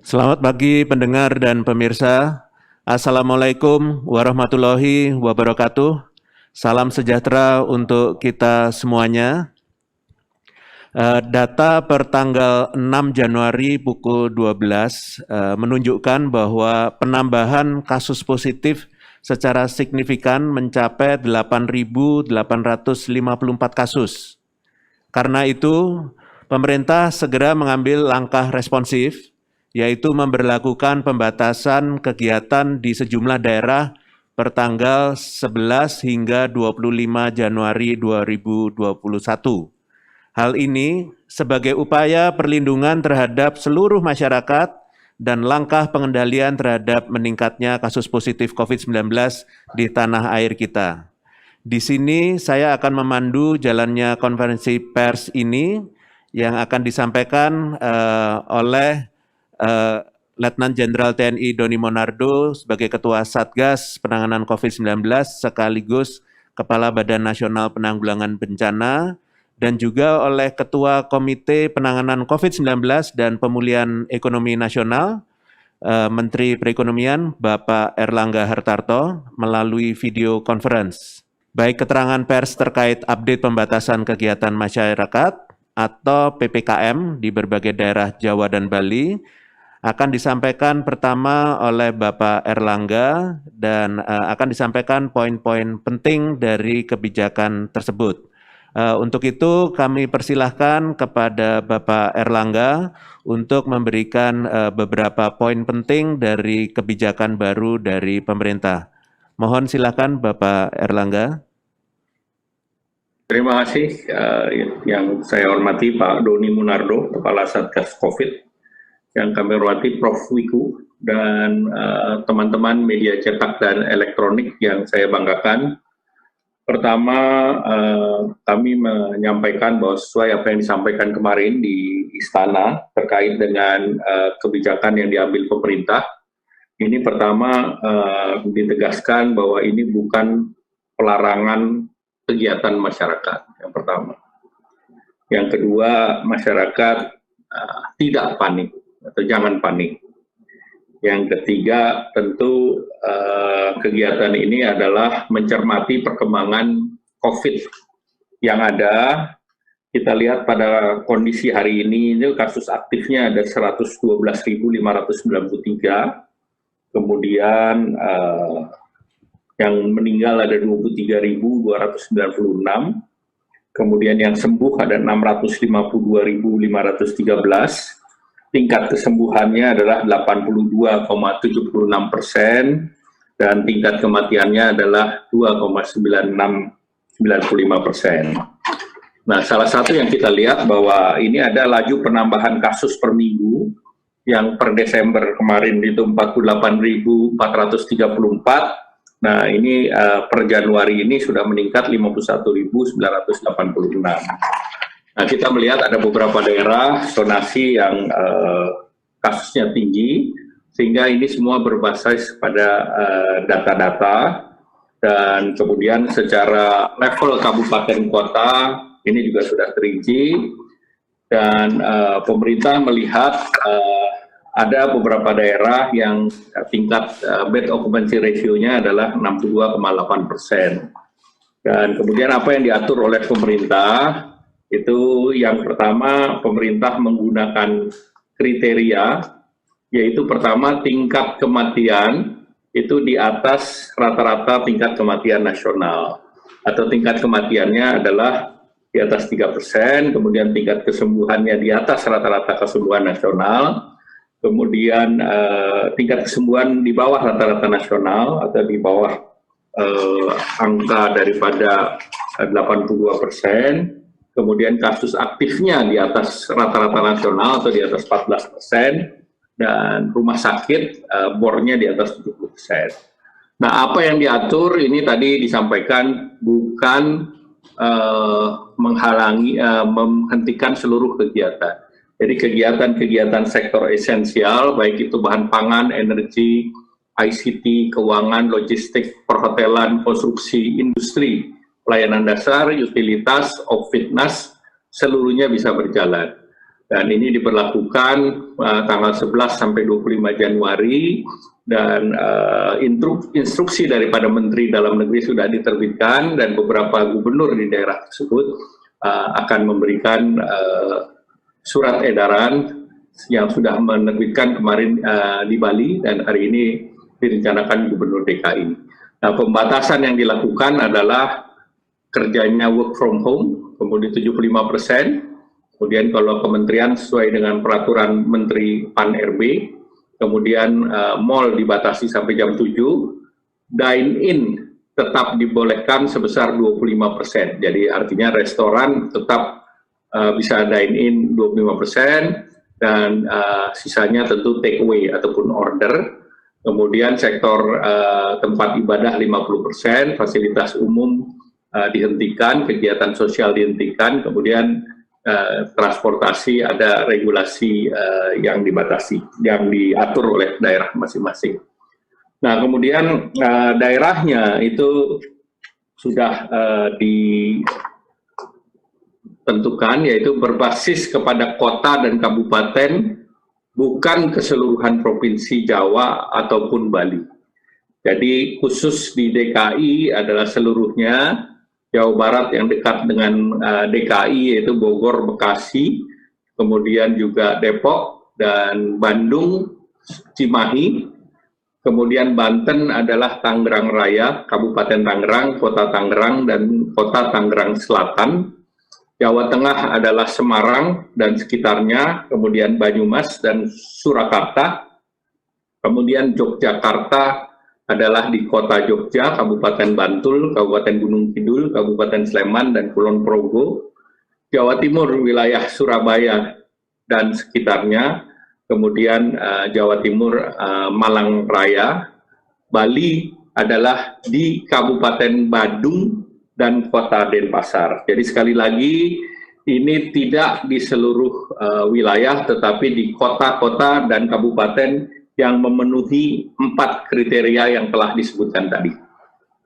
Selamat pagi pendengar dan pemirsa. Assalamualaikum warahmatullahi wabarakatuh. Salam sejahtera untuk kita semuanya. Data per tanggal 6 Januari pukul 12 menunjukkan bahwa penambahan kasus positif secara signifikan mencapai 8.854 kasus. Karena itu, pemerintah segera mengambil langkah responsif, yaitu memberlakukan pembatasan kegiatan di sejumlah daerah per tanggal 11 hingga 25 Januari 2021. Hal ini sebagai upaya perlindungan terhadap seluruh masyarakat dan langkah pengendalian terhadap meningkatnya kasus positif COVID-19 di tanah air kita. Di sini saya akan memandu jalannya konferensi pers ini yang akan disampaikan oleh Letnan Jenderal TNI Doni Monardo sebagai Ketua Satgas Penanganan COVID-19 sekaligus Kepala Badan Nasional Penanggulangan Bencana, dan juga oleh Ketua Komite Penanganan COVID-19 dan Pemulihan Ekonomi Nasional, Menteri Perekonomian Bapak Erlangga Hartarto melalui video conference. Baik keterangan pers terkait update pembatasan kegiatan masyarakat atau PPKM di berbagai daerah Jawa dan Bali akan disampaikan pertama oleh Bapak Erlangga dan akan disampaikan poin-poin penting dari kebijakan tersebut. Untuk itu kami persilahkan kepada Bapak Erlangga untuk memberikan beberapa poin penting dari kebijakan baru dari pemerintah. Mohon silakan Bapak Erlangga. Terima kasih yang saya hormati Pak Doni Monardo, Kepala Satgas COVID, yang kami hormati Prof. Wiku, dan teman-teman media cetak dan elektronik yang saya banggakan. Pertama, kami menyampaikan bahwa sesuai apa yang disampaikan kemarin di Istana terkait dengan kebijakan yang diambil pemerintah, ini pertama ditegaskan bahwa ini bukan pelarangan kegiatan masyarakat, yang pertama. Yang kedua, masyarakat tidak panik atau jangan panik. Yang ketiga, tentu kegiatan ini adalah mencermati perkembangan COVID yang ada. Kita lihat pada kondisi hari ini kasus aktifnya ada 112.593, kemudian yang meninggal ada 23.296, kemudian yang sembuh ada 652.513, tingkat kesembuhannya adalah 82,76%, dan tingkat kematiannya adalah 2,95%. Nah, salah satu yang kita lihat bahwa ini ada laju penambahan kasus per minggu, yang per Desember kemarin itu 48.434, nah ini per Januari ini sudah meningkat 51.986. Nah, kita melihat ada beberapa daerah zonasi yang kasusnya tinggi, sehingga ini semua berbasis pada data-data, dan kemudian secara level kabupaten kota ini juga sudah terinci, dan pemerintah melihat ada beberapa daerah yang tingkat bed occupancy ratio-nya adalah 62,8%. Dan kemudian apa yang diatur oleh pemerintah, itu yang pertama, pemerintah menggunakan kriteria, yaitu pertama tingkat kematian itu di atas rata-rata tingkat kematian nasional, atau tingkat kematiannya adalah di atas 3%, kemudian tingkat kesembuhannya di atas rata-rata kesembuhan nasional, kemudian tingkat kesembuhan di bawah rata-rata nasional atau di bawah angka daripada 82%, kemudian kasus aktifnya di atas rata-rata nasional atau di atas 14%, dan rumah sakit bornya di atas 70%. Nah, apa yang diatur ini tadi disampaikan bukan menghentikan seluruh kegiatan. Jadi kegiatan-kegiatan sektor esensial, baik itu bahan pangan, energi, ICT, keuangan, logistik, perhotelan, konstruksi, industri, pelayanan dasar, utilitas, Fitness, seluruhnya bisa berjalan. Dan ini diberlakukan tanggal 11 sampai 25 Januari dan instruksi daripada Menteri Dalam Negeri sudah diterbitkan dan beberapa gubernur di daerah tersebut akan memberikan surat edaran yang sudah menerbitkan kemarin di Bali dan hari ini direncanakan Gubernur DKI. Nah, pembatasan yang dilakukan adalah kerjanya work from home, kemudian 75%. Kemudian kalau kementerian sesuai dengan peraturan Menteri PAN-RB, kemudian mall dibatasi sampai jam 7, dine-in tetap dibolehkan sebesar 25%. Jadi artinya restoran tetap bisa dine-in 25%, dan sisanya tentu take away ataupun order. Kemudian sektor tempat ibadah 50%, fasilitas umum dihentikan, kegiatan sosial dihentikan, kemudian transportasi ada regulasi yang dibatasi, yang diatur oleh daerah masing-masing. Nah, kemudian daerahnya itu sudah ditentukan, yaitu berbasis kepada kota dan kabupaten, bukan keseluruhan provinsi Jawa ataupun Bali. Jadi khusus di DKI adalah seluruhnya. Jawa Barat yang dekat dengan DKI yaitu Bogor, Bekasi, kemudian juga Depok, dan Bandung, Cimahi, kemudian Banten adalah Tangerang Raya, Kabupaten Tangerang, Kota Tangerang, dan Kota Tangerang Selatan. Jawa Tengah adalah Semarang dan sekitarnya, kemudian Banyumas dan Surakarta, kemudian Yogyakarta adalah di Kota Jogja, Kabupaten Bantul, Kabupaten Gunung Kidul, Kabupaten Sleman, dan Kulon Progo. Jawa Timur, wilayah Surabaya dan sekitarnya, kemudian Jawa Timur, Malang Raya. Bali adalah di Kabupaten Badung dan Kota Denpasar. Jadi sekali lagi, ini tidak di seluruh wilayah, tetapi di kota-kota dan kabupaten yang memenuhi 4 kriteria yang telah disebutkan tadi.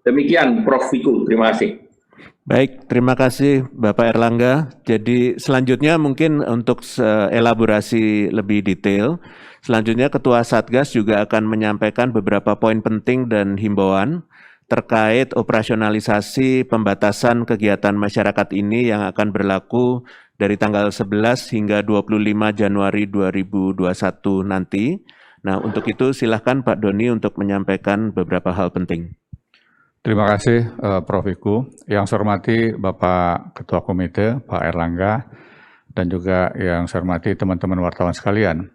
Demikian Prof. Wiku, terima kasih. Baik, terima kasih Bapak Erlangga. Jadi selanjutnya mungkin untuk elaborasi lebih detail, selanjutnya Ketua Satgas juga akan menyampaikan beberapa poin penting dan himbauan terkait operasionalisasi pembatasan kegiatan masyarakat ini yang akan berlaku dari tanggal 11 hingga 25 Januari 2021 nanti. Nah, untuk itu silakan Pak Doni untuk menyampaikan beberapa hal penting. Terima kasih Prof. Wiku. Yang saya hormati Bapak Ketua Komite, Pak Erlangga, dan juga yang saya hormati teman-teman wartawan sekalian.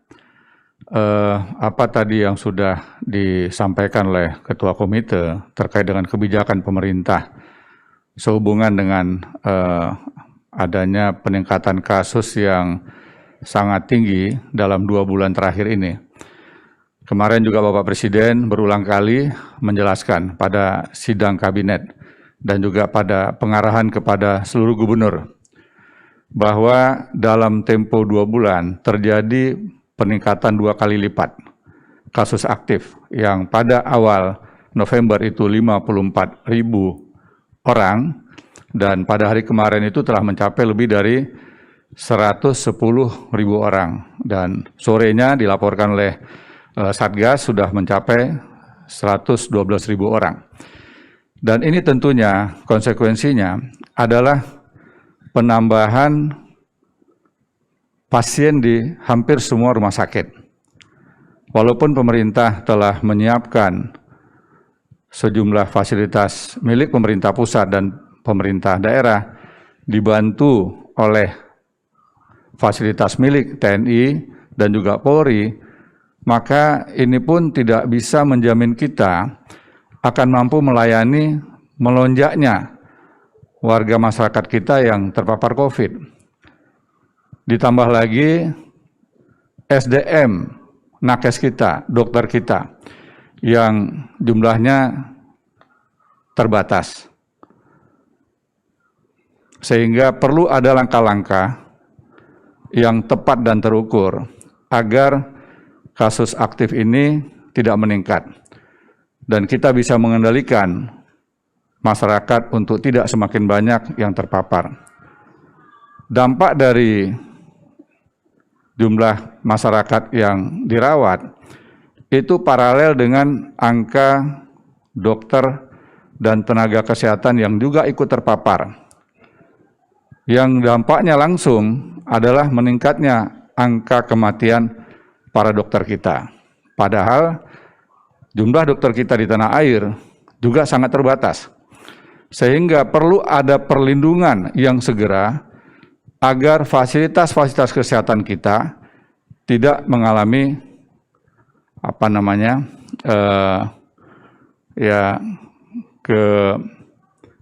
Apa tadi yang sudah disampaikan oleh Ketua Komite terkait dengan kebijakan pemerintah sehubungan dengan adanya peningkatan kasus yang sangat tinggi dalam 2 bulan terakhir ini. Kemarin juga Bapak Presiden berulang kali menjelaskan pada sidang kabinet dan juga pada pengarahan kepada seluruh gubernur bahwa dalam tempo 2 bulan terjadi peningkatan 2 kali lipat kasus aktif yang pada awal November itu 54.000 orang dan pada hari kemarin itu telah mencapai lebih dari 110.000 orang dan sorenya dilaporkan oleh Satgas sudah mencapai 112.000 orang. Dan ini tentunya konsekuensinya adalah penambahan pasien di hampir semua rumah sakit. Walaupun pemerintah telah menyiapkan sejumlah fasilitas milik pemerintah pusat dan pemerintah daerah dibantu oleh fasilitas milik TNI dan juga Polri, maka ini pun tidak bisa menjamin kita akan mampu melayani melonjaknya warga masyarakat kita yang terpapar COVID. Ditambah lagi SDM, nakes kita, dokter kita, yang jumlahnya terbatas. Sehingga perlu ada langkah-langkah yang tepat dan terukur agar kasus aktif ini tidak meningkat dan kita bisa mengendalikan masyarakat untuk tidak semakin banyak yang terpapar. Dampak dari jumlah masyarakat yang dirawat itu paralel dengan angka dokter dan tenaga kesehatan yang juga ikut terpapar. Yang dampaknya langsung adalah meningkatnya angka kematian para dokter kita. Padahal jumlah dokter kita di tanah air juga sangat terbatas. Sehingga perlu ada perlindungan yang segera agar fasilitas-fasilitas kesehatan kita tidak mengalami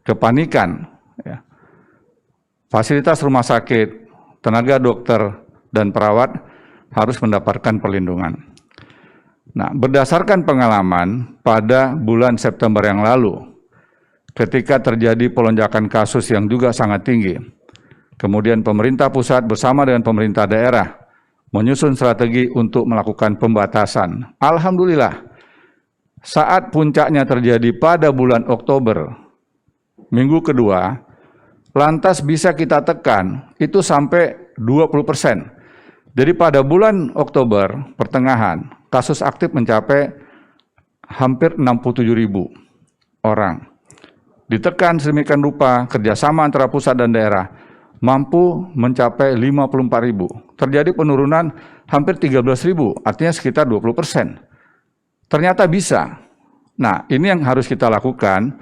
kepanikan. Ya. Fasilitas rumah sakit, tenaga dokter, dan perawat harus mendapatkan perlindungan. Nah, berdasarkan pengalaman pada bulan September yang lalu, ketika terjadi pelonjakan kasus yang juga sangat tinggi, kemudian pemerintah pusat bersama dengan pemerintah daerah menyusun strategi untuk melakukan pembatasan. Alhamdulillah, saat puncaknya terjadi pada bulan Oktober, minggu kedua, lantas bisa kita tekan itu sampai 20%. Jadi pada bulan Oktober pertengahan, kasus aktif mencapai hampir 67.000 orang. Ditekan sedemikian rupa, kerjasama antara pusat dan daerah mampu mencapai 54.000. Terjadi penurunan hampir 13.000, artinya sekitar 20%. Ternyata bisa. Nah, ini yang harus kita lakukan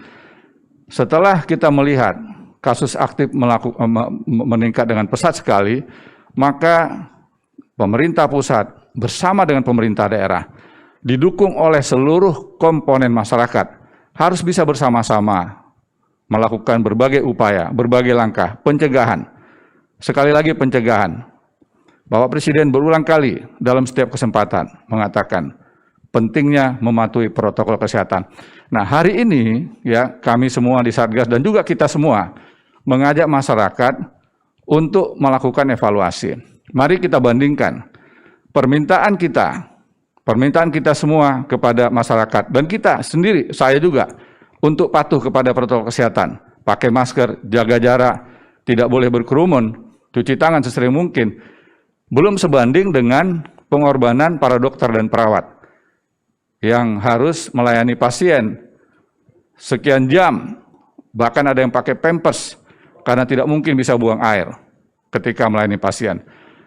setelah kita melihat kasus aktif meningkat dengan pesat sekali, maka pemerintah pusat bersama dengan pemerintah daerah, didukung oleh seluruh komponen masyarakat, harus bisa bersama-sama melakukan berbagai upaya, berbagai langkah, pencegahan. Sekali lagi pencegahan. Bapak Presiden berulang kali dalam setiap kesempatan mengatakan pentingnya mematuhi protokol kesehatan. Nah, hari ini ya kami semua di Satgas dan juga kita semua mengajak masyarakat untuk melakukan evaluasi. Mari kita bandingkan permintaan kita semua kepada masyarakat dan kita sendiri, saya juga, untuk patuh kepada protokol kesehatan, pakai masker, jaga jarak, tidak boleh berkerumun, cuci tangan sesering mungkin, belum sebanding dengan pengorbanan para dokter dan perawat yang harus melayani pasien sekian jam, bahkan ada yang pakai pampers karena tidak mungkin bisa buang air ketika melayani pasien.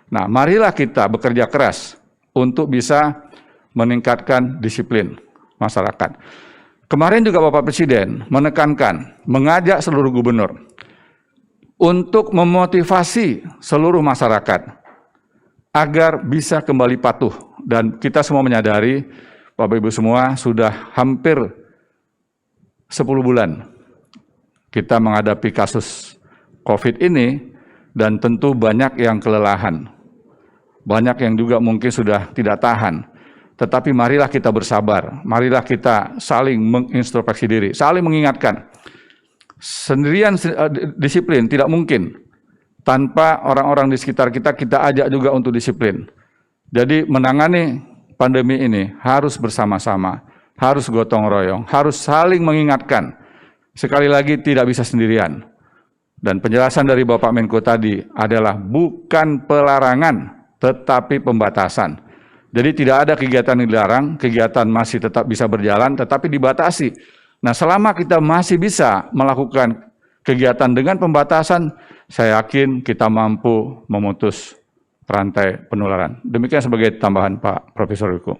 Nah, marilah kita bekerja keras untuk bisa meningkatkan disiplin masyarakat. Kemarin juga Bapak Presiden menekankan, mengajak seluruh gubernur untuk memotivasi seluruh masyarakat agar bisa kembali patuh. Dan kita semua menyadari, Bapak Ibu semua, sudah hampir 10 bulan kita menghadapi kasus COVID ini, dan tentu banyak yang kelelahan. Banyak yang juga mungkin sudah tidak tahan. Tetapi marilah kita bersabar, marilah kita saling mengintrospeksi diri, saling mengingatkan. Sendirian disiplin tidak mungkin. Tanpa orang-orang di sekitar kita, kita ajak juga untuk disiplin. Jadi menangani pandemi ini harus bersama-sama, harus gotong royong, harus saling mengingatkan. Sekali lagi tidak bisa sendirian. Dan penjelasan dari Bapak Menko tadi adalah bukan pelarangan, tetapi pembatasan. Jadi tidak ada kegiatan yang dilarang, kegiatan masih tetap bisa berjalan, tetapi dibatasi. Nah, selama kita masih bisa melakukan kegiatan dengan pembatasan, saya yakin kita mampu memutus rantai penularan. Demikian sebagai tambahan Pak Profesor Wiku.